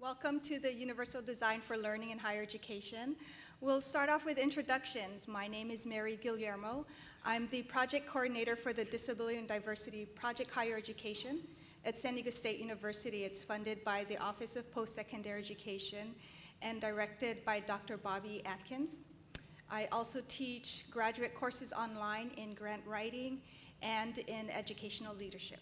Welcome to the Universal Design for Learning in Higher Education. We'll start off with introductions. My name is Mary Guillermo. I'm the project coordinator for the Disability and Diversity Project Higher Education at San Diego State University. It's funded by the Office of Post-Secondary Education and directed by Dr. Bobby Atkins. I also teach graduate courses online in grant writing and in educational leadership.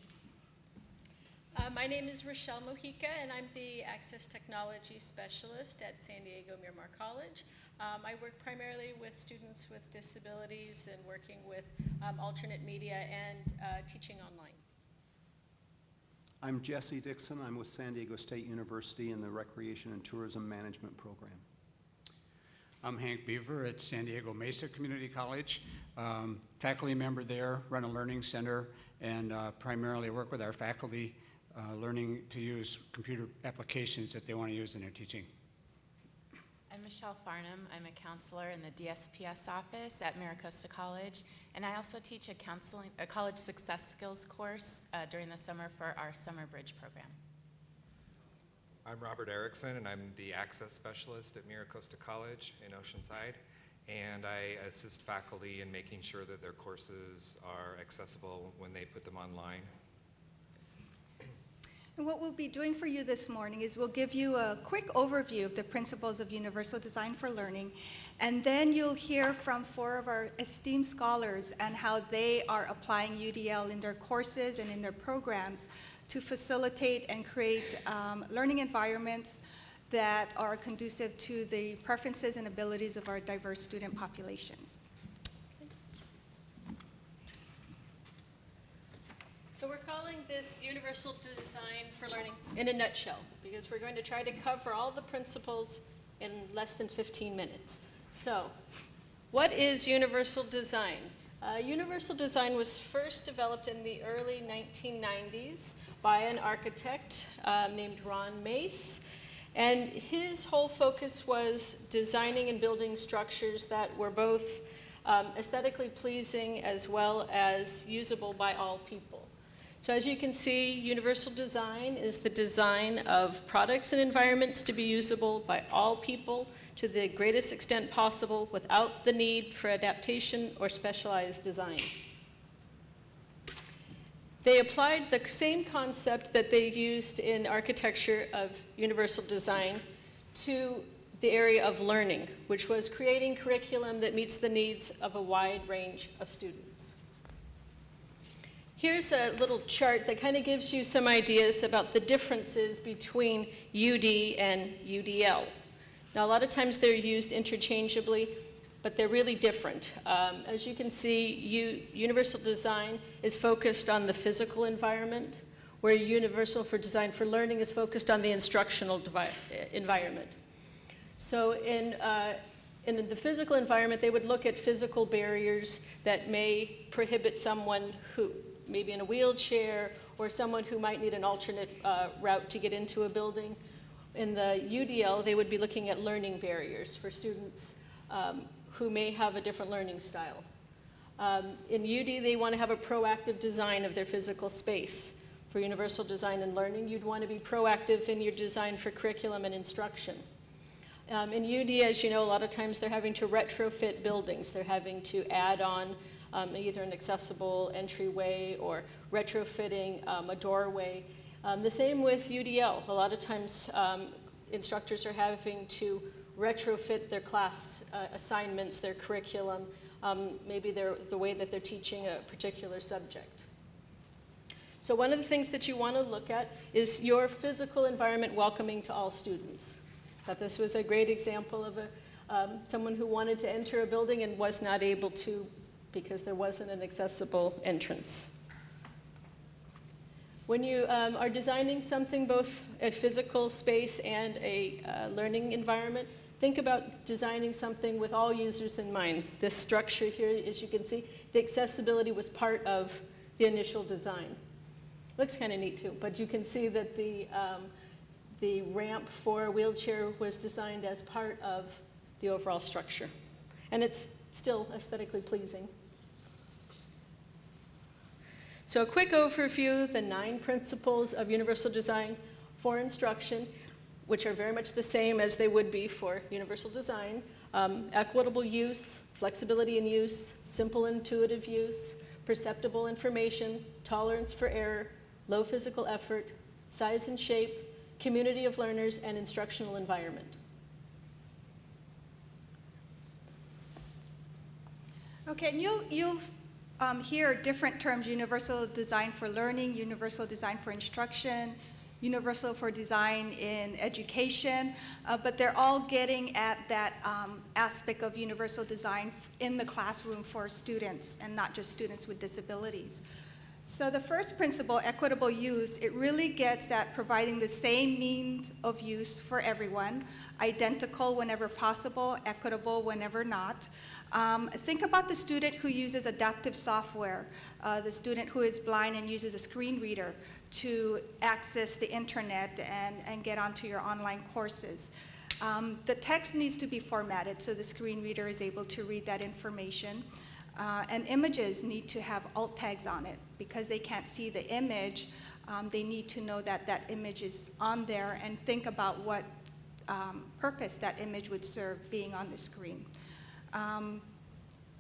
My name is Rochelle Mojica, and I'm the Access Technology Specialist at San Diego Miramar College. I work primarily with students with disabilities and working with alternate media and teaching online. I'm Jesse Dixon. I'm with San Diego State University in the Recreation and Tourism Management Program. I'm Hank Beaver at San Diego Mesa Community College, faculty member there, run a learning center, and primarily work with our faculty learning to use computer applications that they want to use in their teaching. I'm Michelle Farnham. I'm a counselor in the DSPS office at Miracosta College, and I also teach a college success skills course during the summer for our Summer Bridge program. I'm Robert Erickson, and I'm the Access Specialist at Miracosta College in Oceanside, and I assist faculty in making sure that their courses are accessible when they put them online. And what we'll be doing for you this morning is we'll give you a quick overview of the principles of Universal Design for Learning, and then you'll hear from 4 of our esteemed scholars and how they are applying UDL in their courses and in their programs to facilitate and create learning environments that are conducive to the preferences and abilities of our diverse student populations. So we're calling this Universal Design for Learning in a nutshell, because we're going to try to cover all the principles in less than 15 minutes. So, what is Universal Design? Universal Design was first developed in the early 1990s by an architect named Ron Mace, and his whole focus was designing and building structures that were both aesthetically pleasing as well as usable by all people. So as you can see, universal design is the design of products and environments to be usable by all people to the greatest extent possible without the need for adaptation or specialized design. They applied the same concept that they used in architecture of universal design to the area of learning, which was creating curriculum that meets the needs of a wide range of students. Here's a little chart that kind of gives you some ideas about the differences between UD and UDL. Now, a lot of times they're used interchangeably, but they're really different. As you can see, Universal Design is focused on the physical environment, where Universal for Design for Learning is focused on the instructional environment. So in the physical environment, they would look at physical barriers that may prohibit someone who maybe in a wheelchair, or someone who might need an alternate route to get into a building. In the UDL, they would be looking at learning barriers for students who may have a different learning style. In UD, they want to have a proactive design of their physical space. For Universal Design and Learning, you'd want to be proactive in your design for curriculum and instruction. In UD, as you know, a lot of times they're having to retrofit buildings. They're having to add on either an accessible entryway or retrofitting a doorway. The same with UDL. A lot of times instructors are having to retrofit their class assignments, their curriculum, maybe the way that they're teaching a particular subject. So one of the things that you want to look at is your physical environment welcoming to all students. I thought this was a great example of someone who wanted to enter a building and was not able to because there wasn't an accessible entrance. When you are designing something, both a physical space and a learning environment, think about designing something with all users in mind. This structure here, as you can see, the accessibility was part of the initial design. Looks kind of neat too, but you can see that the ramp for a wheelchair was designed as part of the overall structure. And it's still aesthetically pleasing. So a quick overview, the 9 principles of universal design for instruction. which are very much the same as they would be for universal design. Equitable use, flexibility in use, simple intuitive use, perceptible information, tolerance for error, low physical effort, size and shape, community of learners, and instructional environment. Okay, and you'll hear different terms: universal design for learning, universal design for instruction, universal for design in education, but they're all getting at that aspect of universal design in the classroom for students, and not just students with disabilities. So the first principle, equitable use, it really gets at providing the same means of use for everyone, identical whenever possible, equitable whenever not. Think about the student who uses adaptive software, the student who is blind and uses a screen reader to access the internet and get onto your online courses. The text needs to be formatted so the screen reader is able to read that information. And images need to have alt tags on it. Because they can't see the image, they need to know that that image is on there and think about what purpose that image would serve being on the screen.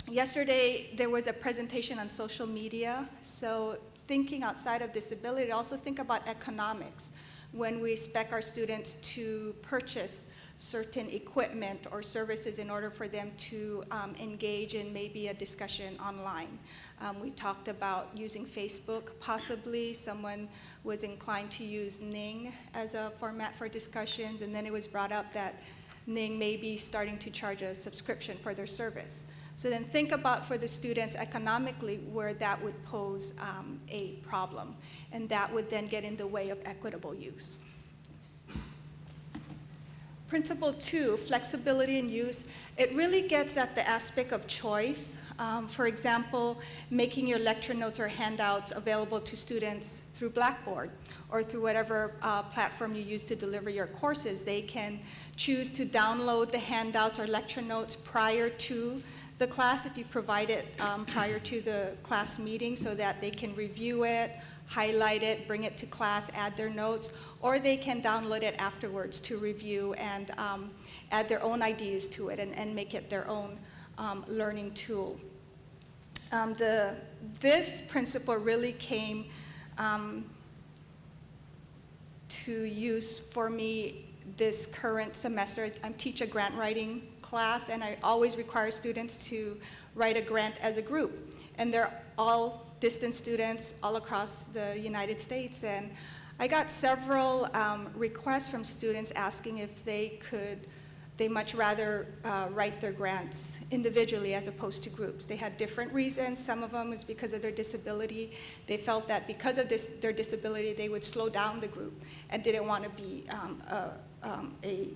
Yesterday, there was a presentation on social media. So thinking outside of disability, also think about economics. When we expect our students to purchase certain equipment or services in order for them to engage in maybe a discussion online. We talked about using Facebook, possibly. Someone was inclined to use Ning as a format for discussions, and then it was brought up that Ning may be starting to charge a subscription for their service. So then think about, for the students economically, where that would pose a problem, and that would then get in the way of equitable use. Principle 2, flexibility in use, it really gets at the aspect of choice. For example, making your lecture notes or handouts available to students through Blackboard or through whatever platform you use to deliver your courses. They can choose to download the handouts or lecture notes prior to the class if you provide it prior to the class meeting, so that they can review it, highlight it, bring it to class, add their notes, or they can download it afterwards to review and add their own ideas to it and make it their own learning tool. This principle really came to use for me this current semester. I teach a grant writing class, and I always require students to write a grant as a group. And they're all distance students all across the United States. And I got several requests from students asking if they much rather write their grants individually as opposed to groups. They had different reasons. Some of them was because of their disability. They felt that because of their disability, they would slow down the group and didn't want to be a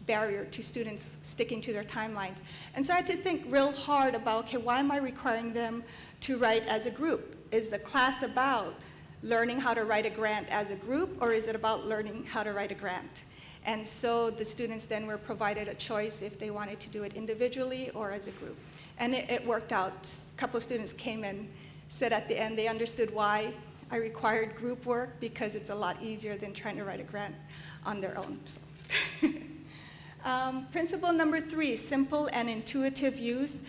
barrier to students sticking to their timelines. And so I had to think real hard about, okay, why am I requiring them to write as a group? Is the class about learning how to write a grant as a group, or is it about learning how to write a grant? And so the students then were provided a choice if they wanted to do it individually or as a group. And it worked out. A couple of students came and said at the end they understood why I required group work, because it's a lot easier than trying to write a grant on their own. So. Principle number 3, simple and intuitive use,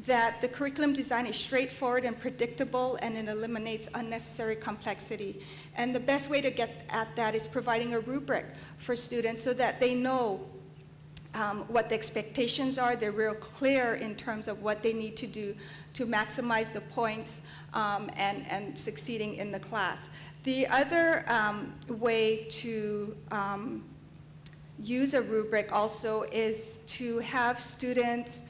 that the curriculum design is straightforward and predictable, and it eliminates unnecessary complexity. And the best way to get at that is providing a rubric for students so that they know what the expectations are. They're real clear in terms of what they need to do to maximize the points and succeeding in the class. The other way to use a rubric also is to have students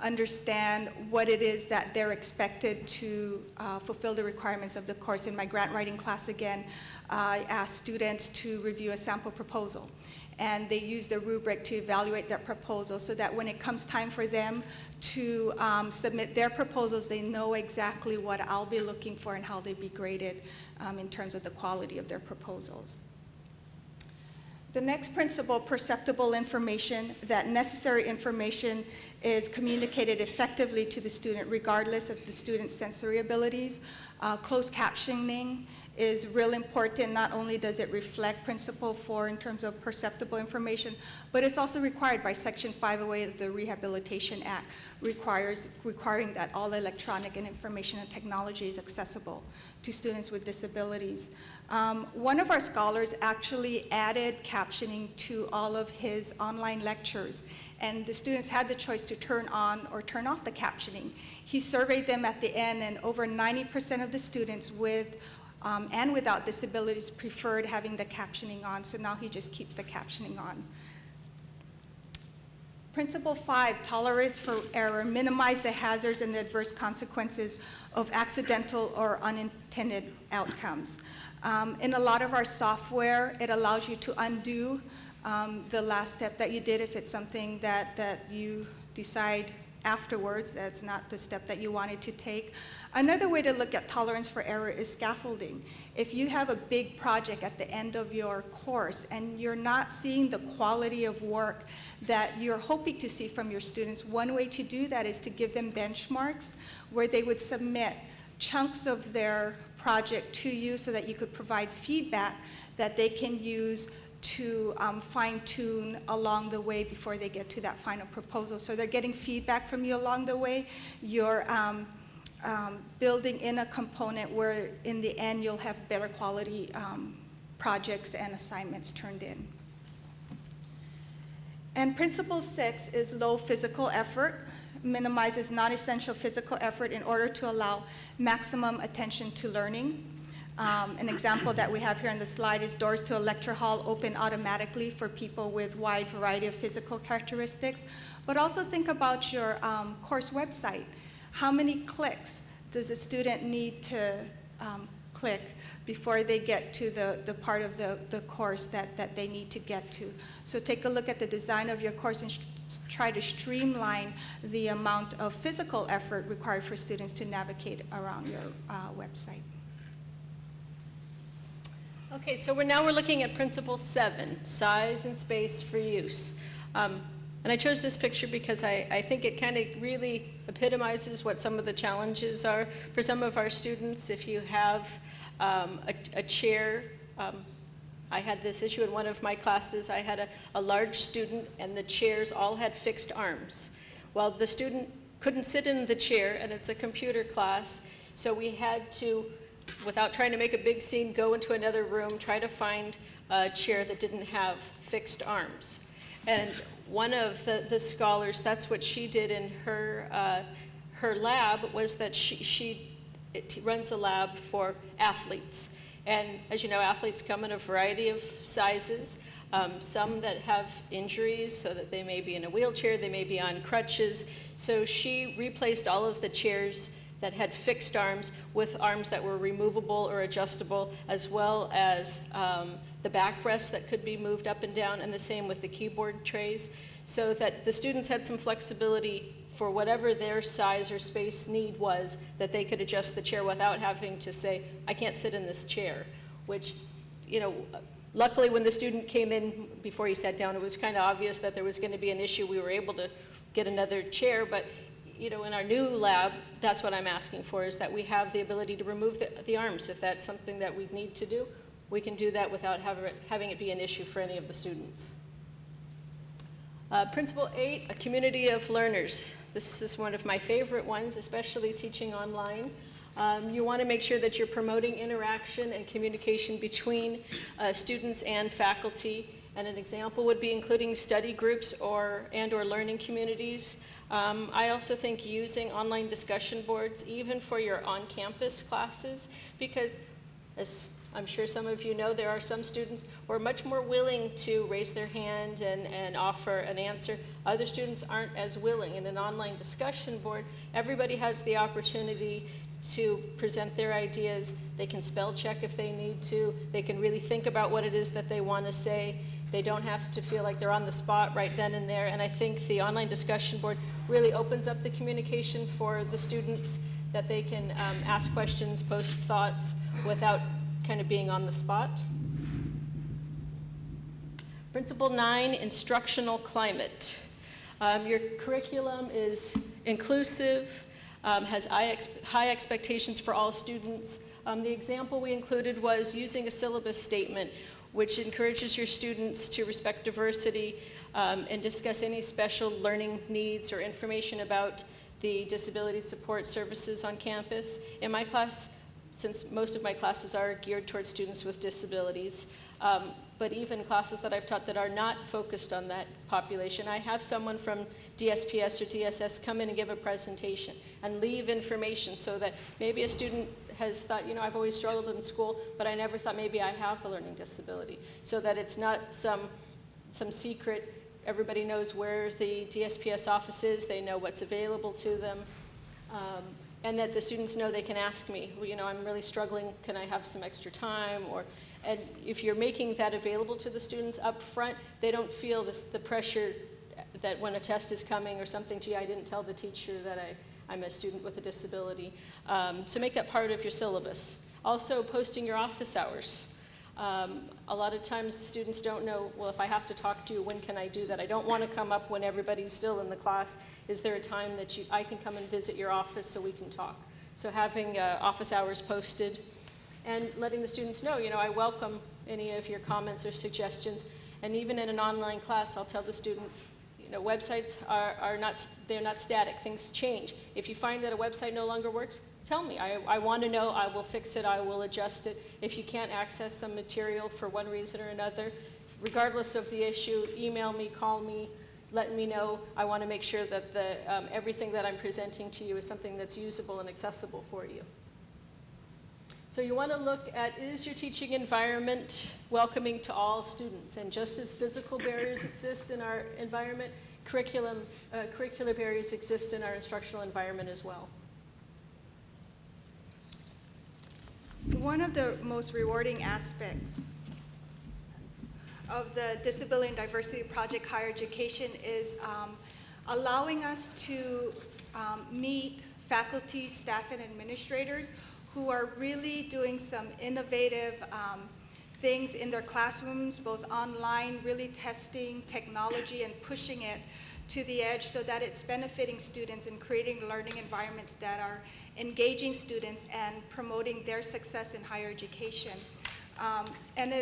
understand what it is that they're expected to fulfill the requirements of the course. In my grant writing class again, I asked students to review a sample proposal, and they use the rubric to evaluate that proposal so that when it comes time for them to submit their proposals, they know exactly what I'll be looking for and how they'll be graded in terms of the quality of their proposals. The next principle, perceptible information, that necessary information is communicated effectively to the student regardless of the student's sensory abilities. Closed captioning is real important. Not only does it reflect Principle 4 in terms of perceptible information, but it's also required by Section 508 of the Rehabilitation Act, requiring that all electronic and information and technology is accessible to students with disabilities. One of our scholars actually added captioning to all of his online lectures, and the students had the choice to turn on or turn off the captioning. He surveyed them at the end, and over 90% of the students with and without disabilities preferred having the captioning on, so now he just keeps the captioning on. Principle 5, tolerance for error, minimize the hazards and the adverse consequences of accidental or unintended outcomes. In a lot of our software, it allows you to undo the last step that you did if it's something that you decide afterwards that's not the step that you wanted to take. Another way to look at tolerance for error is scaffolding. If you have a big project at the end of your course and you're not seeing the quality of work that you're hoping to see from your students, one way to do that is to give them benchmarks where they would submit chunks of their project to you so that you could provide feedback that they can use to fine-tune along the way before they get to that final proposal. So they're getting feedback from you along the way. You're building in a component where in the end you'll have better quality projects and assignments turned in. And Principle 6 is low physical effort, minimizes non-essential physical effort in order to allow maximum attention to learning. An example that we have here on the slide is doors to a lecture hall open automatically for people with wide variety of physical characteristics. But also think about your course website. How many clicks does a student need to click before they get to the part of the course that they need to get to? So take a look at the design of your course and try to streamline the amount of physical effort required for students to navigate around your website. Okay, so we're looking at Principle 7, size and space for use. And I chose this picture because I think it kind of really epitomizes what some of the challenges are for some of our students. If you have a chair, I had this issue in one of my classes. I had a large student and the chairs all had fixed arms. Well, the student couldn't sit in the chair and it's a computer class, so we had to, without trying to make a big scene, go into another room, try to find a chair that didn't have fixed arms. And one of the scholars, that's what she did in her lab, was that she runs a lab for athletes. And as you know, athletes come in a variety of sizes, some that have injuries so that they may be in a wheelchair, they may be on crutches. So she replaced all of the chairs that had fixed arms with arms that were removable or adjustable, as well as the backrests that could be moved up and down, and the same with the keyboard trays, so that the students had some flexibility for whatever their size or space need was, that they could adjust the chair without having to say, I can't sit in this chair, which, you know, luckily when the student came in before he sat down, it was kind of obvious that there was going to be an issue. We were able to get another chair, but you know, in our new lab, that's what I'm asking for, is that we have the ability to remove the arms. If that's something that we need to do, we can do that without having it be an issue for any of the students. Principle 8, a community of learners. This is one of my favorite ones, especially teaching online. You want to make sure that you're promoting interaction and communication between students and faculty. And an example would be including study groups or learning communities. I also think using online discussion boards, even for your on-campus classes, because as I'm sure some of you know, there are some students who are much more willing to raise their hand and offer an answer. Other students aren't as willing. In an online discussion board, everybody has the opportunity to present their ideas. They can spell check if they need to. They can really think about what it is that they want to say. They don't have to feel like they're on the spot right then and there. And I think the online discussion board really opens up the communication for the students, that they can ask questions, post thoughts without kind of being on the spot. Principle 9, instructional climate. Your curriculum is inclusive, has high expectations for all students. The example we included was using a syllabus statement, which encourages your students to respect diversity and discuss any special learning needs or information about the disability support services on campus. In my class, since most of my classes are geared towards students with disabilities, but even classes that I've taught that are not focused on that population, I have someone from DSPS or DSS come in and give a presentation and leave information so that maybe a student has thought, you know, I've always struggled in school, but I never thought maybe I have a learning disability, so that it's not some secret. Everybody knows where the DSPS office is, they know what's available to them, and that the students know they can ask me, well, you know, I'm really struggling, can I have some extra time? And if you're making that available to the students up front, they don't feel the pressure that when a test is coming or something, gee, I didn't tell the teacher that I'm a student with a disability. So make that part of your syllabus. Also, posting your office hours. A lot of times students don't know, well, if I have to talk to you, when can I do that? I don't want to come up when everybody's still in the class. Is there a time that I can come and visit your office so we can talk? So having office hours posted and letting the students know, you know, I welcome any of your comments or suggestions. And even in an online class, I'll tell the students, you know, websites they're not static, things change. If you find that a website no longer works, tell me. I want to know, I will fix it, I will adjust it. If you can't access some material for one reason or another, regardless of the issue, email me, call me, let me know. I want to make sure that everything that I'm presenting to you is something that's usable and accessible for you. So you want to look at, is your teaching environment welcoming to all students? And just as physical barriers exist in our environment, curricular barriers exist in our instructional environment as well. One of the most rewarding aspects of the Disability and Diversity Project Higher Education is allowing us to meet faculty, staff, and administrators who are really doing some innovative things in their classrooms, both online, really testing technology and pushing it to the edge so that it's benefiting students and creating learning environments that are engaging students and promoting their success in higher education. And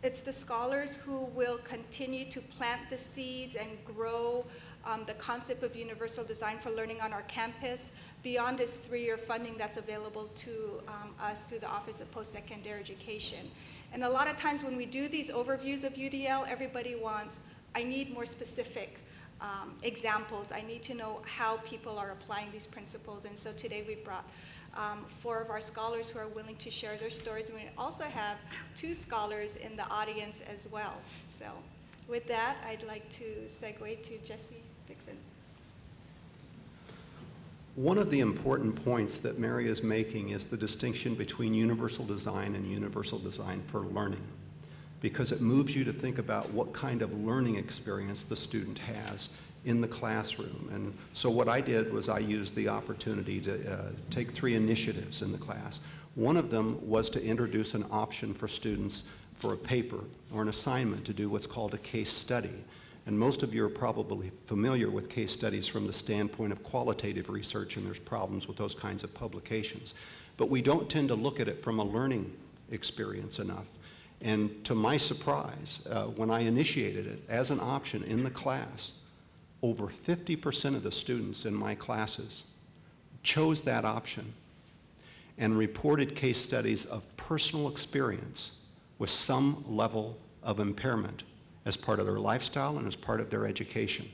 it's the scholars who will continue to plant the seeds and grow the concept of universal design for learning on our campus beyond this 3-year funding that's available to us through the Office of Post-Secondary Education. And a lot of times when we do these overviews of UDL, everybody wants, I need more specific examples. I need to know how people are applying these principles. And so today we brought 4 of our scholars who are willing to share their stories. And we also have 2 scholars in the audience as well. So with that, I'd like to segue to Jesse Dixon. One of the important points that Mary is making is the distinction between universal design and universal design for learning, because it moves you to think about what kind of learning experience the student has in the classroom. And so what I did was I used the opportunity to take 3 initiatives in the class. One of them was to introduce an option for students for a paper or an assignment to do what's called a case study. And most of you are probably familiar with case studies from the standpoint of qualitative research, and there's problems with those kinds of publications. But we don't tend to look at it from a learning experience enough. And to my surprise, when I initiated it as an option in the class, over 50% of the students in my classes chose that option and reported case studies of personal experience with some level of impairment as part of their lifestyle and as part of their education.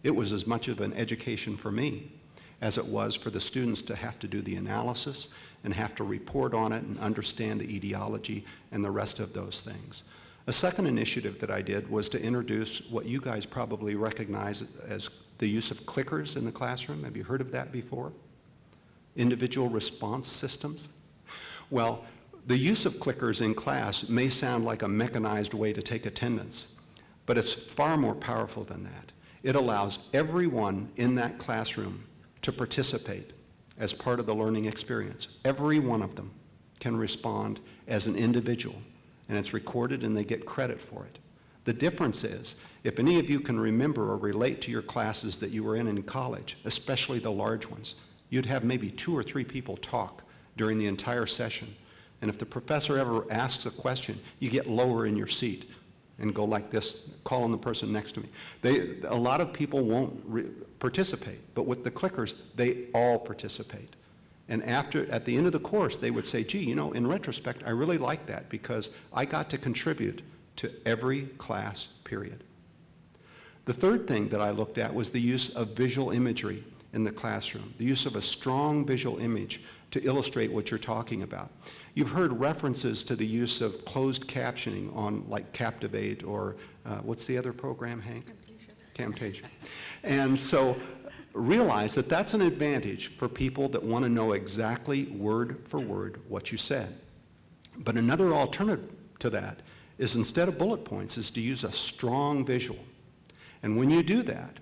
It was as much of an education for me as it was for the students to have to do the analysis and have to report on it and understand the etiology and the rest of those things. A second initiative that I did was to introduce what you guys probably recognize as the use of clickers in the classroom. Have you heard of that before? Individual response systems. Well, the use of clickers in class may sound like a mechanized way to take attendance, but it's far more powerful than that. It allows everyone in that classroom to participate as part of the learning experience. Every one of them can respond as an individual, and it's recorded and they get credit for it. The difference is, if any of you can remember or relate to your classes that you were in college, especially the large ones, you'd have maybe 2 or 3 people talk during the entire session. And if the professor ever asks a question, you get lower in your seat and go like this, call on the person next to me. A lot of people won't participate, but with the clickers, they all participate. And at the end of the course, they would say, gee, you know, in retrospect, I really like that because I got to contribute to every class period. The third thing that I looked at was the use of visual imagery in the classroom, the use of a strong visual image to illustrate what you're talking about. You've heard references to the use of closed captioning on like Captivate or what's the other program, Hank? Camtasia. And so realize that that's an advantage for people that want to know exactly word for word what you said. But another alternative to that is instead of bullet points is to use a strong visual. And when you do that,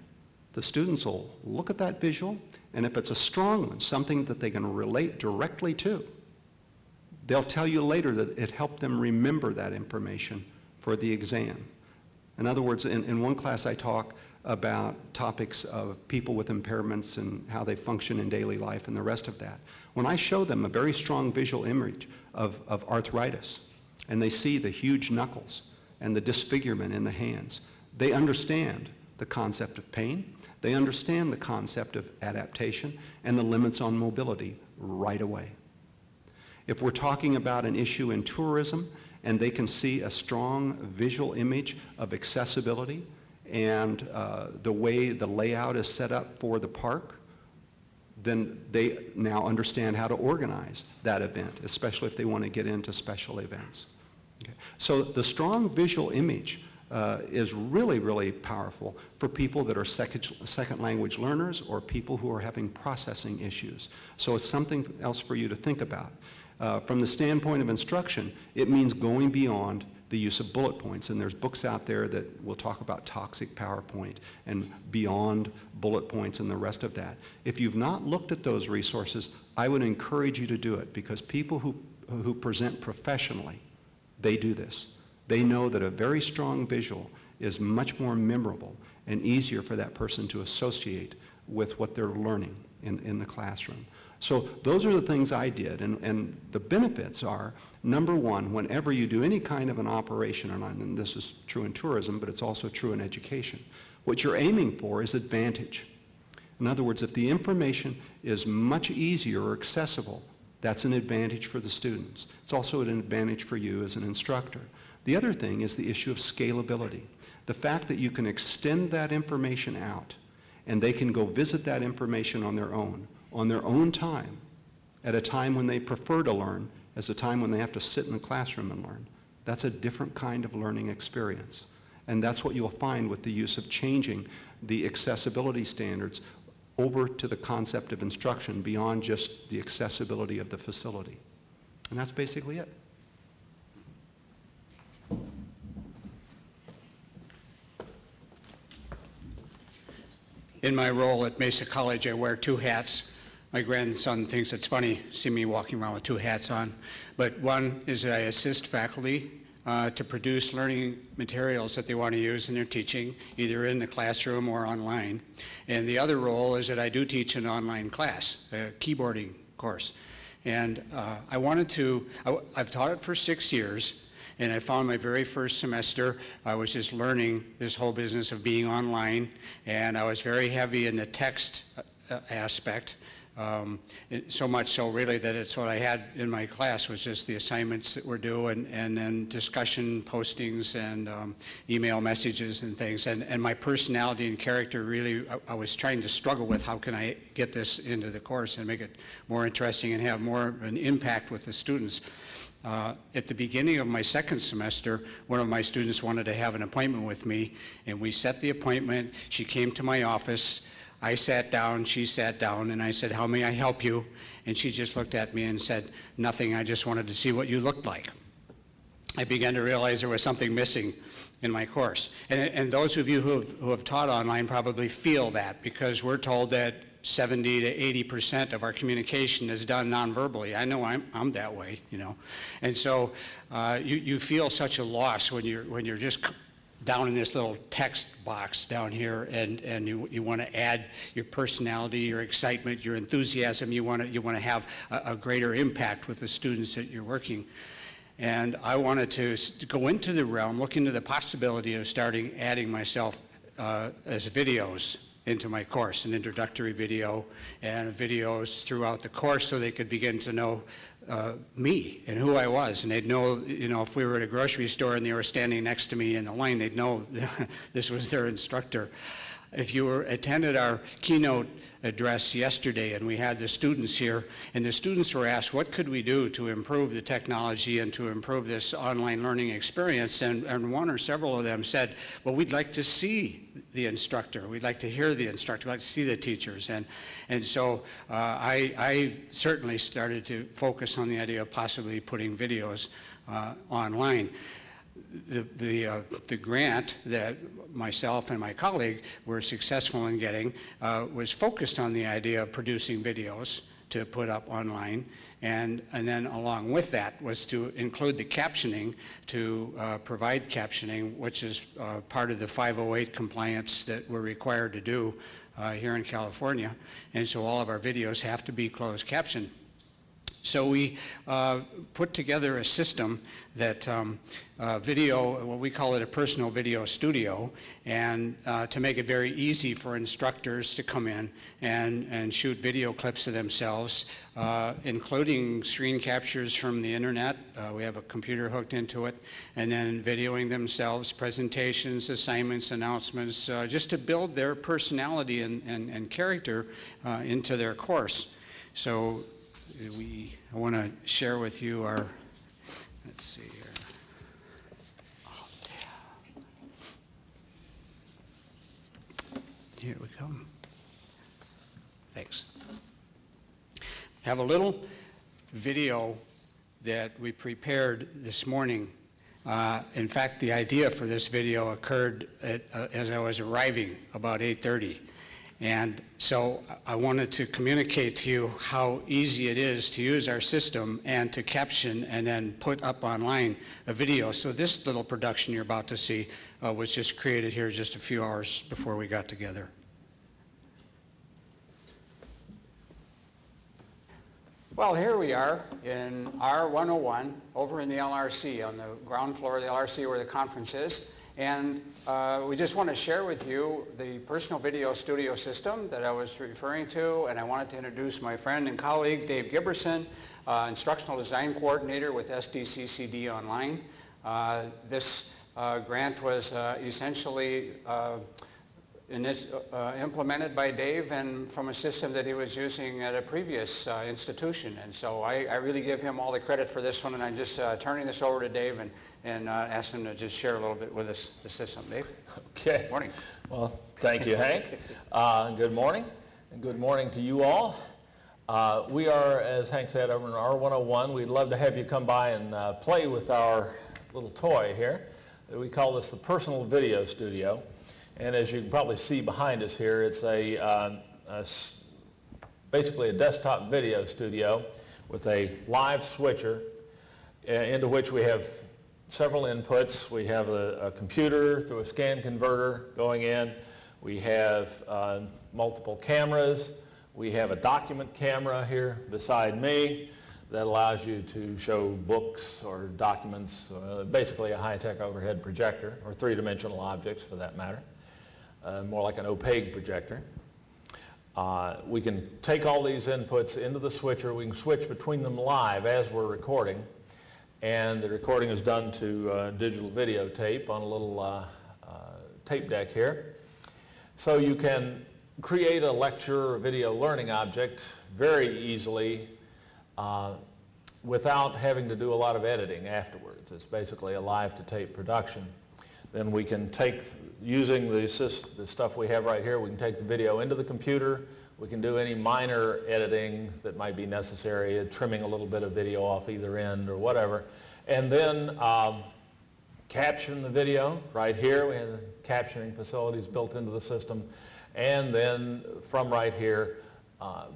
the students will look at that visual, and if it's a strong one, something that they can relate directly to, they'll tell you later that it helped them remember that information for the exam. In other words, in one class I talk about topics of people with impairments and how they function in daily life and the rest of that. When I show them a very strong visual image of arthritis, and they see the huge knuckles and the disfigurement in the hands, they understand the concept of pain, they understand the concept of adaptation and the limits on mobility right away. If we're talking about an issue in tourism and they can see a strong visual image of accessibility and the way the layout is set up for the park, then they now understand how to organize that event, especially if they want to get into special events. Okay. So the strong visual image is really, really powerful for people that are second language learners or people who are having processing issues. So it's something else for you to think about. From the standpoint of instruction, it means going beyond the use of bullet points, and there's books out there that will talk about toxic PowerPoint and beyond bullet points and the rest of that. If you've not looked at those resources, I would encourage you to do it because people who present professionally, they do this. They know that a very strong visual is much more memorable and easier for that person to associate with what they're learning in the classroom. So those are the things I did, and the benefits are, number one, whenever you do any kind of an operation, and this is true in tourism, but it's also true in education, what you're aiming for is advantage. In other words, if the information is much easier or accessible, that's an advantage for the students. It's also an advantage for you as an instructor. The other thing is the issue of scalability. The fact that you can extend that information out, and they can go visit that information on their own time, at a time when they prefer to learn, as a time when they have to sit in the classroom and learn. That's a different kind of learning experience. And that's what you'll find with the use of changing the accessibility standards over to the concept of instruction beyond just the accessibility of the facility. And that's basically it. In my role at Mesa College, I wear 2 hats. My grandson thinks it's funny to see me walking around with 2 hats on. But one is I assist faculty to produce learning materials that they want to use in their teaching, either in the classroom or online. And the other role is that I do teach an online class, a keyboarding course. And I've taught it for 6 years. And I found my very first semester, I was just learning this whole business of being online, and I was very heavy in the text aspect, so much so really that it's what I had in my class was just the assignments that were due and then discussion postings and email messages and things. And my personality and character really, I was trying to struggle with how can I get this into the course and make it more interesting and have more of an impact with the students. At the beginning of my second semester, one of my students wanted to have an appointment with me, and we set the appointment. She came to my office. I sat down, she sat down, and I said, "How may I help you?" And she just looked at me and said, "Nothing, I just wanted to see what you looked like." I began to realize there was something missing in my course. And those of you who have taught online probably feel that, because we're told that 70 to 80% of our communication is done non-verbally. I know I'm that way, you know. And so you feel such a loss when you're just down in this little text box down here, and you want to add your personality, your excitement, your enthusiasm. You want to have a greater impact with the students that you're working. And I wanted to go into the realm, look into the possibility of starting adding myself as videos into my course, an introductory video and videos throughout the course, so they could begin to know me and who I was. And they'd know, if we were at a grocery store and they were standing next to me in the line, they'd know this was their instructor. If you attended our keynote address yesterday, and we had the students here, and the students were asked, what could we do to improve the technology and to improve this online learning experience? And one or several of them said, well, we'd like to see the instructor. We'd like to hear the instructor. We'd like to see the teachers. And so I certainly started to focus on the idea of possibly putting videos online. The grant that myself and my colleague were successful in getting was focused on the idea of producing videos to put up online, and then along with that was to include the captioning, to provide captioning, which is part of the 508 compliance that we're required to do here in California, and so all of our videos have to be closed captioned. So we put together a system that video, what we call it a personal video studio, and to make it very easy for instructors to come in and shoot video clips of themselves, including screen captures from the internet. We have a computer hooked into it, and then videoing themselves, presentations, assignments, announcements, just to build their personality and character into their course. So I want to share with you our, let's see here. Oh, here we go. Thanks. Have a little video that we prepared this morning. In fact, the idea for this video occurred as I was arriving about 8:30. And so I wanted to communicate to you how easy it is to use our system and to caption and then put up online a video. So this little production you're about to see was just created here just a few hours before we got together. Well, here we are in R101 over in the LRC, on the ground floor of the LRC where the conference is. And we just want to share with you the personal video studio system that I was referring to, and I wanted to introduce my friend and colleague, Dave Giberson, Instructional Design Coordinator with SDCCD Online. This grant was essentially implemented by Dave and from a system that he was using at a previous institution. And so I really give him all the credit for this one, and I'm just turning this over to Dave and ask him to just share a little bit with us the system. Dave? Okay. Morning. Well, thank you, Hank. Good morning, and good morning to you all. We are, as Hank said, over in R101. We'd love to have you come by and play with our little toy here. We call this the Personal Video Studio. And as you can probably see behind us here, it's basically a desktop video studio with a live switcher into which we have several inputs. We have a computer through a scan converter going in. We have multiple cameras. We have a document camera here beside me that allows you to show books or documents, basically a high-tech overhead projector, or three-dimensional objects for that matter. More like an opaque projector. We can take all these inputs into the switcher. We can switch between them live as we're recording, and the recording is done to digital videotape on a little tape deck here. So you can create a lecture or video learning object very easily without having to do a lot of editing afterwards. It's basically a live-to-tape production. Then we can take, using the stuff we have right here, we can take the video into the computer. We can do any minor editing that might be necessary, trimming a little bit of video off either end or whatever. And then caption the video right here. We have the captioning facilities built into the system. And then from right here,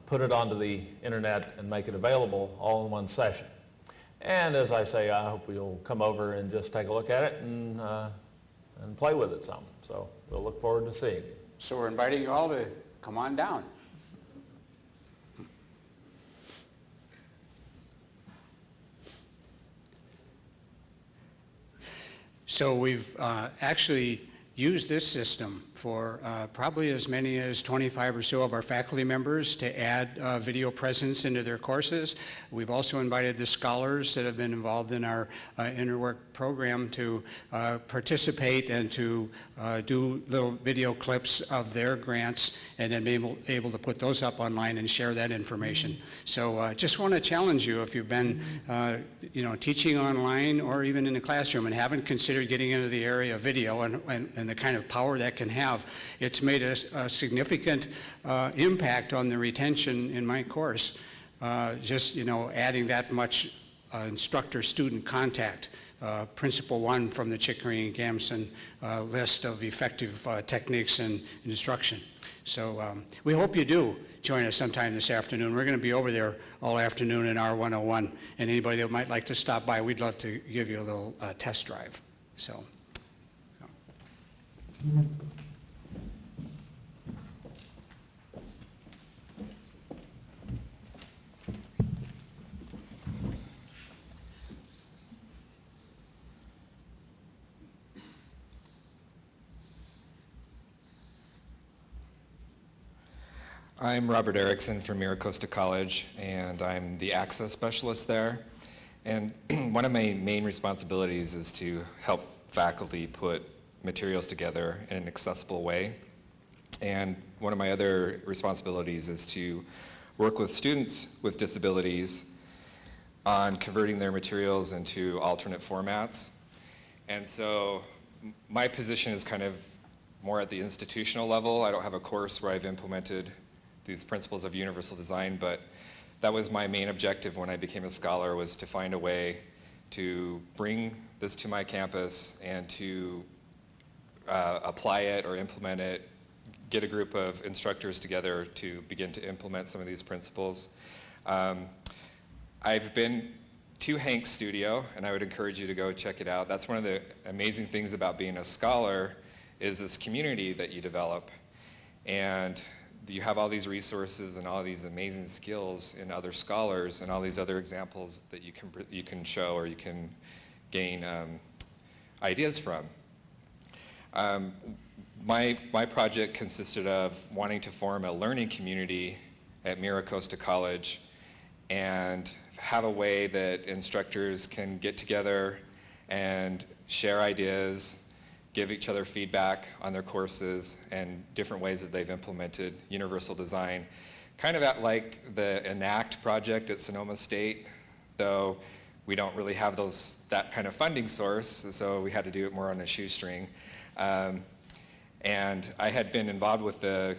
put it onto the internet and make it available all in one session. And as I say, I hope you'll come over and just take a look at it and and play with it some. So we'll look forward to seeing you. So we're inviting you all to come on down. So we've actually used this system for probably as many as 25 or so of our faculty members to add video presence into their courses. We've also invited the scholars that have been involved in our interwork program to participate and to do little video clips of their grants and then be able to put those up online and share that information. So just want to challenge you, if you've been teaching online or even in the classroom and haven't considered getting into the area of video and the kind of power that can have, it's made a significant impact on the retention in my course. Just adding that much instructor-student contact. Principle 1 from the Chickering and Gamson list of effective techniques and instruction. So we hope you do join us sometime this afternoon. We're going to be over there all afternoon in R101, and anybody that might like to stop by, we'd love to give you a little test drive. So. I'm Robert Erickson from Miracosta College, and I'm the access specialist there. And one of my main responsibilities is to help faculty put materials together in an accessible way. And one of my other responsibilities is to work with students with disabilities on converting their materials into alternate formats. And so my position is kind of more at the institutional level. I don't have a course where I've implemented these principles of universal design, but that was my main objective when I became a scholar, was to find a way to bring this to my campus and to apply it or implement it, get a group of instructors together to begin to implement some of these principles. I've been to Hank's studio, and I would encourage you to go check it out. That's one of the amazing things about being a scholar, is this community that you develop. And you have all these resources and all these amazing skills in other scholars and all these other examples that you can show or you can gain ideas from. My project consisted of wanting to form a learning community at Miracosta College and have a way that instructors can get together and share ideas, give each other feedback on their courses and different ways that they've implemented universal design. Kind of at like the ENACT project at Sonoma State, though we don't really have that kind of funding source, so we had to do it more on a shoestring. And I had been involved with the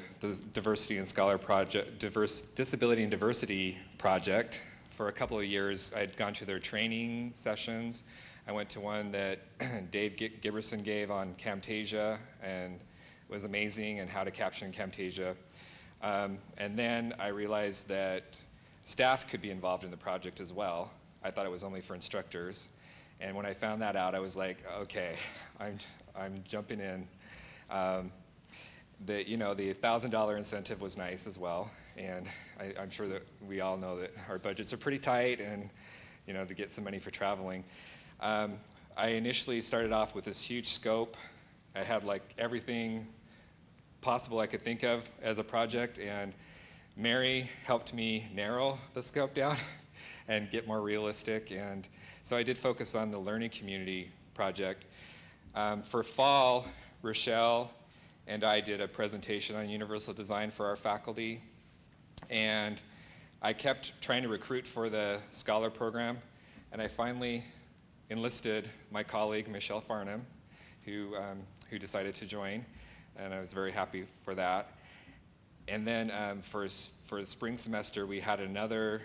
Diversity and Scholar Project, Disability and Diversity Project for a couple of years. I'd gone to their training sessions. I went to one that Dave Giberson gave on Camtasia, and it was amazing, and how to caption Camtasia. And then I realized that staff could be involved in the project as well. I thought it was only for instructors. And when I found that out, I was like, okay, I'm jumping in. The $1,000 incentive was nice as well, and I'm sure that we all know that our budgets are pretty tight, and to get some money for traveling. I initially started off with this huge scope. I had like everything possible I could think of as a project, and Mary helped me narrow the scope down and get more realistic. And so I did focus on the learning community project. For fall, Rochelle and I did a presentation on universal design for our faculty, and I kept trying to recruit for the scholar program, and I finally enlisted my colleague, Michelle Farnham, who decided to join, and I was very happy for that. And then for the spring semester, we had another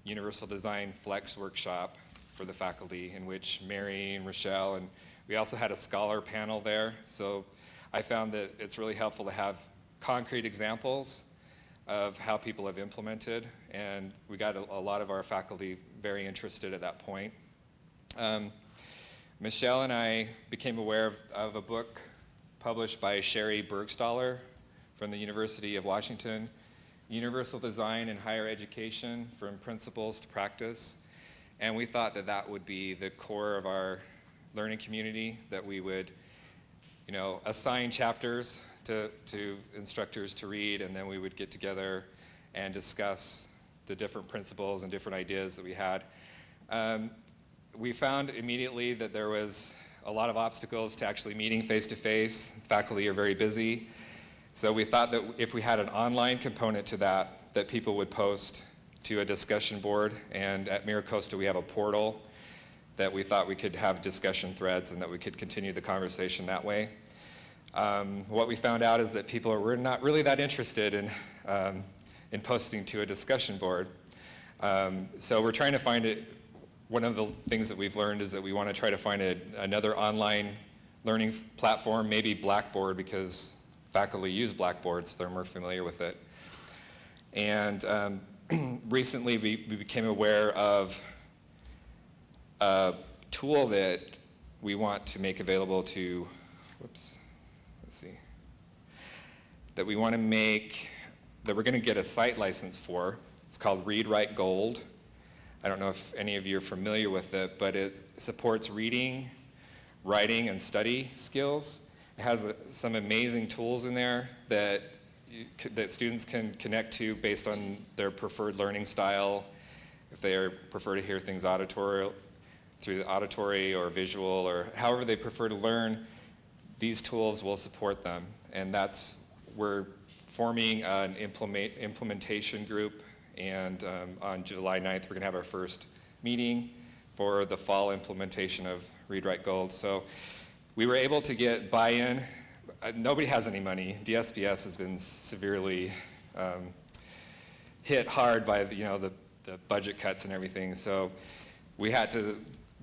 Universal Design Flex workshop for the faculty, in which Mary and Rochelle, and we also had a scholar panel there. So I found that it's really helpful to have concrete examples of how people have implemented, and we got a lot of our faculty very interested at that point. Michelle and I became aware of a book published by Sherry Bergstaller from the University of Washington, Universal Design in Higher Education, From Principles to Practice. And we thought that that would be the core of our learning community, that we would, assign chapters to instructors to read, and then we would get together and discuss the different principles and different ideas that we had. We found immediately that there was a lot of obstacles to actually meeting face-to-face. Faculty are very busy. So we thought that if we had an online component to that people would post to a discussion board. And at MiraCosta, we have a portal that we thought we could have discussion threads and that we could continue the conversation that way. What we found out is that people were not really that interested in posting to a discussion board. So we're trying to find it. One of the things that we've learned is that we want to try to find another online learning platform, maybe Blackboard, because faculty use Blackboard, so they're more familiar with it. And recently we became aware of a tool that we want to make available to, that we want to make, that we're going to get a site license for. It's called Read Write Gold. I don't know if any of you are familiar with it, but it supports reading, writing, and study skills. It has some amazing tools in there that students can connect to based on their preferred learning style. If they prefer to hear things through the auditory or visual, or however they prefer to learn, these tools will support them. And we're forming an implementation group. And on July 9th, we're going to have our first meeting for the fall implementation of Read Write Gold. So we were able to get buy-in. Nobody has any money. DSPS has been severely hit hard by the budget cuts and everything. So we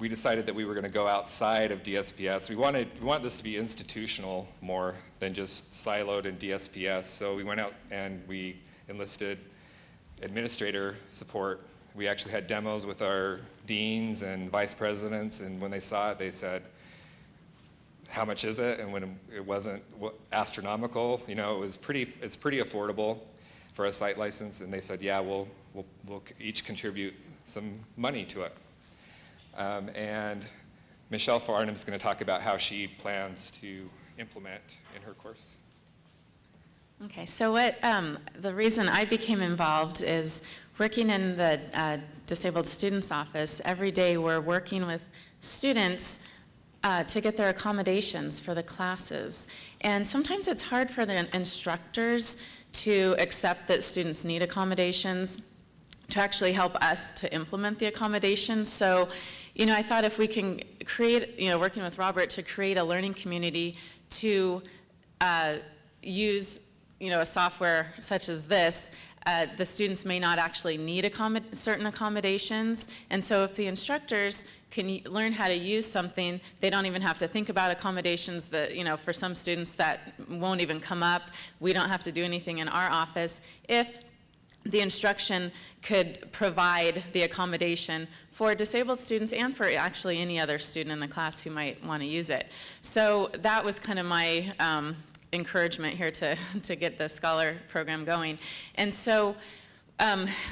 decided that we were going to go outside of DSPS. We want this to be institutional more than just siloed in DSPS. So we went out and we enlisted administrator support. We actually had demos with our deans and vice presidents, and when they saw it, they said, how much is it? And when it wasn't astronomical, it's pretty affordable for a site license, and they said, yeah, we'll each contribute some money to it. And Michelle Farnham is going to talk about how she plans to implement in her course. Okay, so the reason I became involved is working in the Disabled Students Office. Every day we're working with students to get their accommodations for the classes. And sometimes it's hard for the instructors to accept that students need accommodations, to actually help us to implement the accommodations. So, I thought if we can create, working with Robert to create a learning community to use a software such as this, the students may not actually need certain accommodations. And so if the instructors can learn how to use something, they don't even have to think about accommodations that, for some students that won't even come up. We don't have to do anything in our office. If the instruction could provide the accommodation for disabled students and for actually any other student in the class who might want to use it. So that was kind of my encouragement here to get the Scholar program going. And so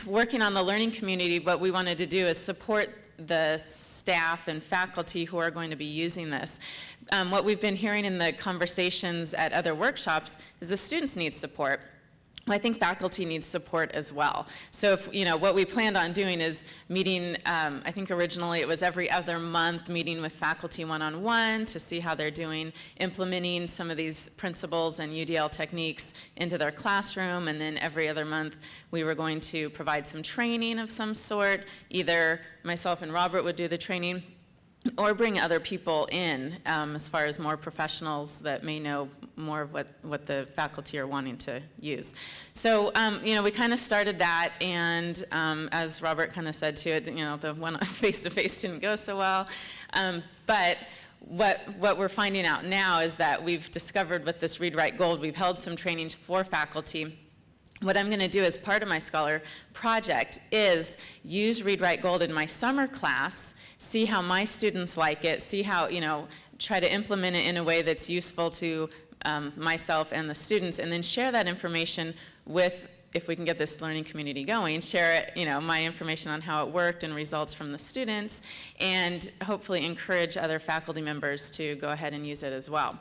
working on the learning community, what we wanted to do is support the staff and faculty who are going to be using this. What we've been hearing in the conversations at other workshops is the students need support. I think faculty needs support as well. So if, what we planned on doing is meeting, I think originally it was every other month, meeting with faculty one-on-one to see how they're doing, implementing some of these principles and UDL techniques into their classroom, and then every other month we were going to provide some training of some sort. Either myself and Robert would do the training, or bring other people in as far as more professionals that may know more of what the faculty are wanting to use. So, we kind of started that, and as Robert kind of said to it, the one face-to-face didn't go so well. But what we're finding out now is that we've discovered with this Read Write Gold, we've held some trainings for faculty, what I'm going to do as part of my Scholar project is use Read, Write, Gold in my summer class, see how my students like it, see how, try to implement it in a way that's useful to myself and the students, and then share that information with, if we can get this learning community going, share it, my information on how it worked and results from the students, and hopefully encourage other faculty members to go ahead and use it as well.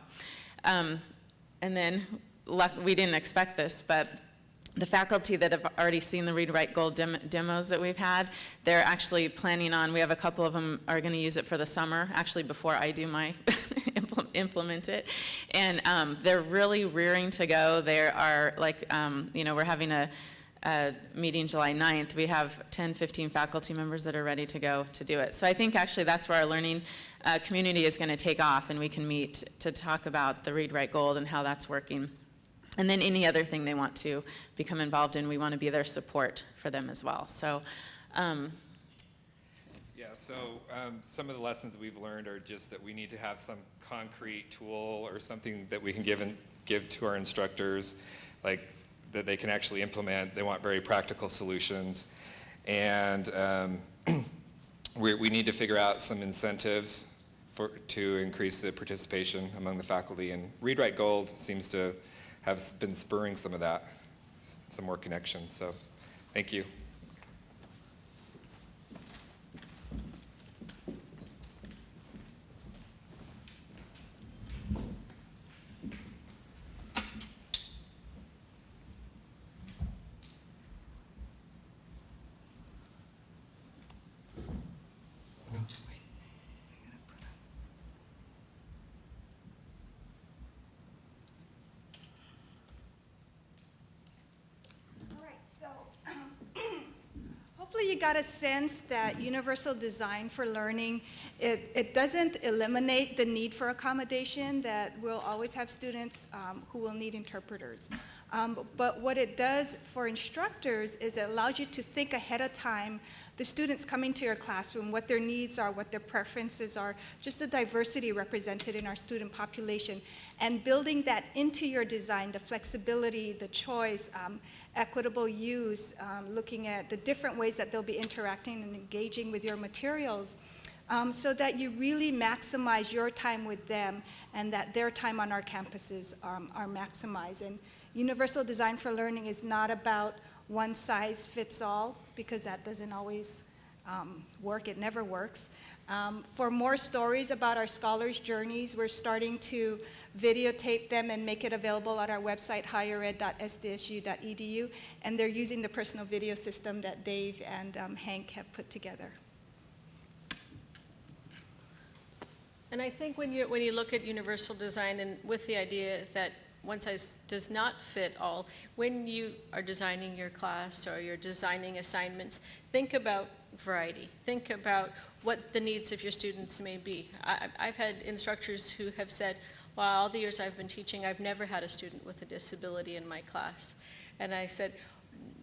And then, we didn't expect this, but the faculty that have already seen the Read, Write, Gold demos that we've had, they're actually planning on, we have a couple of them are going to use it for the summer, actually before I do my implement it. And they're really rearing to go. They are like, we're having a meeting July 9th. We have 10, 15 faculty members that are ready to go to do it. So I think actually that's where our learning community is going to take off, and we can meet to talk about the Read, Write, Gold and how that's working. And then any other thing they want to become involved in, we want to be their support for them as well. So, some of the lessons we've learned are just that we need to have some concrete tool or something that we can give to our instructors, like that they can actually implement. They want very practical solutions. And we need to figure out some incentives to increase the participation among the faculty. And Read, Write, Gold seems to have been spurring some of that, some more connections. So thank you. Hopefully you got a sense that universal design for learning, it doesn't eliminate the need for accommodation, that we'll always have students who will need interpreters. But what it does for instructors is it allows you to think ahead of time, the students coming to your classroom, what their needs are, what their preferences are, just the diversity represented in our student population, and building that into your design, the flexibility, the choice, equitable use, looking at the different ways that they'll be interacting and engaging with your materials, so that you really maximize your time with them and that their time on our campuses are maximized. And universal design for learning is not about one size fits all, because that doesn't always work. It never works. For more stories about our scholars' journeys, we're starting to videotape them and make it available at our website, highered.sdsu.edu, and they're using the personal video system that Dave and Hank have put together. And I think when you look at universal design, and with the idea that one size does not fit all, when you are designing your class or you're designing assignments, think about variety. Think about what the needs of your students may be. I've had instructors who have said, well, all the years I've been teaching, I've never had a student with a disability in my class. And I said,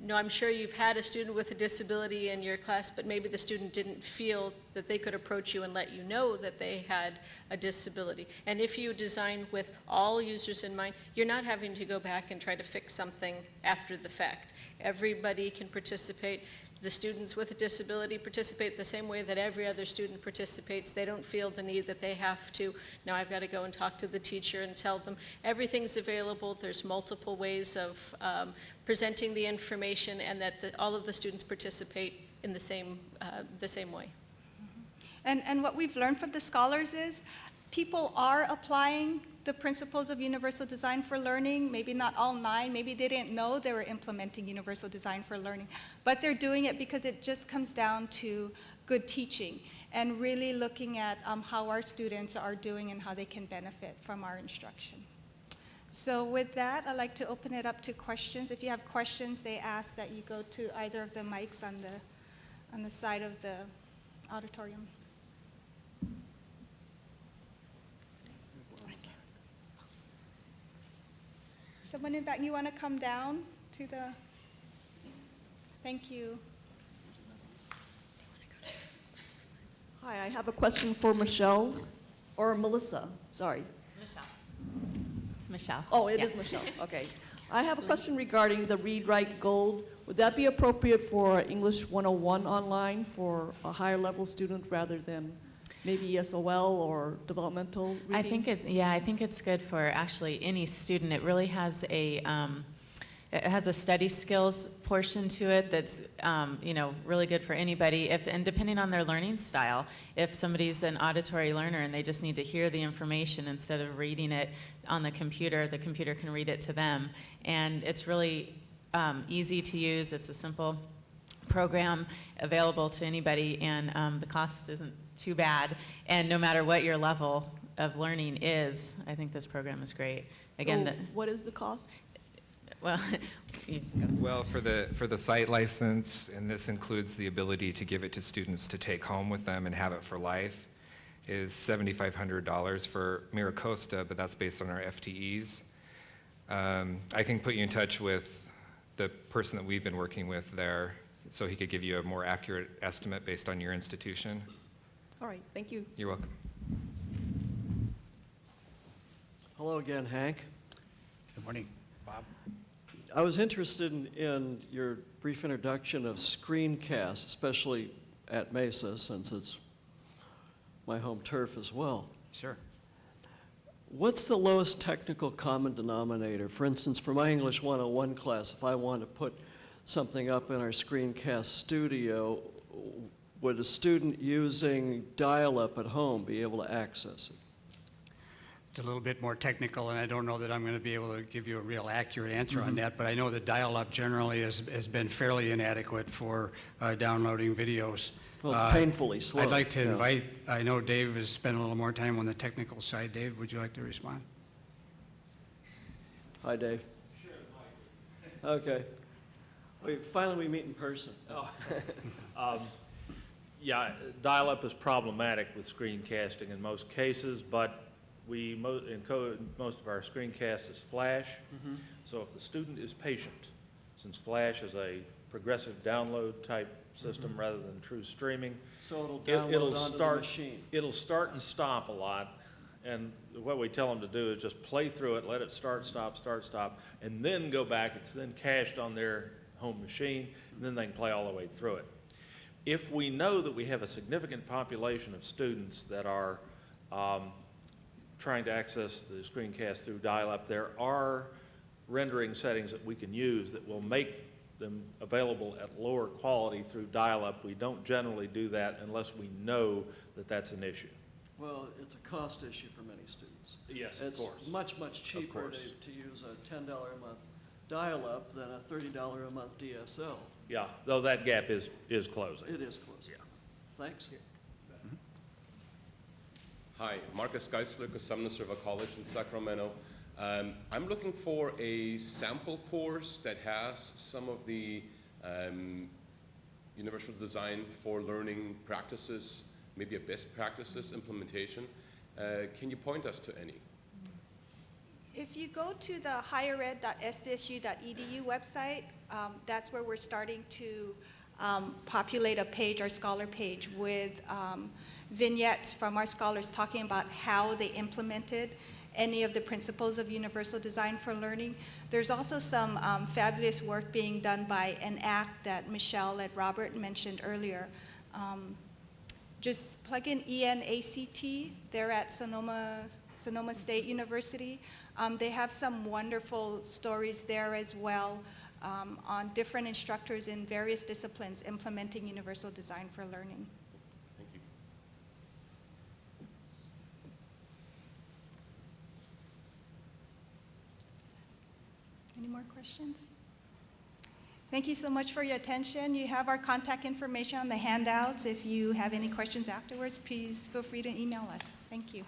no, I'm sure you've had a student with a disability in your class, but maybe the student didn't feel that they could approach you and let you know that they had a disability. And if you design with all users in mind, you're not having to go back and try to fix something after the fact. Everybody can participate. The students with a disability participate the same way that every other student participates. They don't feel the need that they have to, now I've got to go and talk to the teacher and tell them. Everything's available. There's multiple ways of presenting the information, and that all of the students participate in the same way. And what we've learned from the scholars is people are applying the principles of universal design for learning. Maybe not all 9, maybe they didn't know they were implementing universal design for learning, but they're doing it because it just comes down to good teaching and really looking at how our students are doing and how they can benefit from our instruction. So with that, I'd like to open it up to questions. If you have questions, they ask that you go to either of the mics on the side of the auditorium. Someone in back, you want to come down to the, thank you. Hi, I have a question for Michelle, or Melissa, sorry. Michelle. It's Michelle. Oh, it is Michelle, okay. I have a question regarding the Read Write Gold. Would that be appropriate for English 101 online for a higher level student rather than maybe ESOL or developmental reading? I think it's good for actually any student. It really has it has a study skills portion to it that's really good for anybody. And depending on their learning style, if somebody's an auditory learner and they just need to hear the information instead of reading it on the computer can read it to them. And it's really easy to use. It's a simple program available to anybody, and the cost isn't too bad. And no matter what your level of learning is, I think this program is great. Again, So what is the cost? well, Well, for the site license, and this includes the ability to give it to students to take home with them and have it for life, is $7,500 for MiraCosta, but that's based on our FTEs. I can put you in touch with the person that we've been working with there, so he could give you a more accurate estimate based on your institution. All right, thank you. You're welcome. Hello again, Hank. Good morning, Bob. I was interested in your brief introduction of screencasts, especially at Mesa, since it's my home turf as well. Sure. What's the lowest technical common denominator? For instance, for my English 101 class, if I want to put something up in our screencast studio, would a student using dial-up at home be able to access it? It's a little bit more technical, and I don't know that I'm going to be able to give you a real accurate answer on that, but I know that dial-up generally has been fairly inadequate for downloading videos. Well, it's painfully slow. I'd like to yeah. invite, I know Dave has spent a little more time on the technical side. Dave, would you like to respond? Hi, Dave. Sure. Okay. Finally, we meet in person. Yeah, dial-up is problematic with screencasting in most cases, but most of our screencast is flash. So if the student is patient, since flash is a progressive download type system rather than true streaming, So it'll download onto the machine. It'll start and stop a lot, and what we tell them to do is just play through it, let it start, stop, and then go back. It's then cached on their home machine, and then they can play all the way through it. If we know that we have a significant population of students that are trying to access the screencast through dial-up, there are rendering settings that we can use that will make them available at lower quality through dial-up. We don't generally do that unless we know that that's an issue. Well, it's a cost issue for many students. Yes, It's much, much cheaper to use a $10 a month dial-up than a $30 a month DSL. Yeah, though that gap is closing. It is close. Yeah. Thanks. Hi, Marcus Geisler, Cosumnes River College in Sacramento. I'm looking for a sample course that has some of the universal design for learning practices, maybe a best practices implementation. Can you point us to any? If you go to the highered.sdsu.edu website, that's where we're starting to populate a page, our scholar page, with vignettes from our scholars talking about how they implemented any of the principles of universal design for learning. There's also some fabulous work being done by an ACT that Michelle and Robert mentioned earlier. Just plug in ENACT. They're at Sonoma State University. They have some wonderful stories there as well on different instructors in various disciplines implementing universal design for learning. Thank you. Any more questions? Thank you so much for your attention. You have our contact information on the handouts. If you have any questions afterwards, please feel free to email us. Thank you.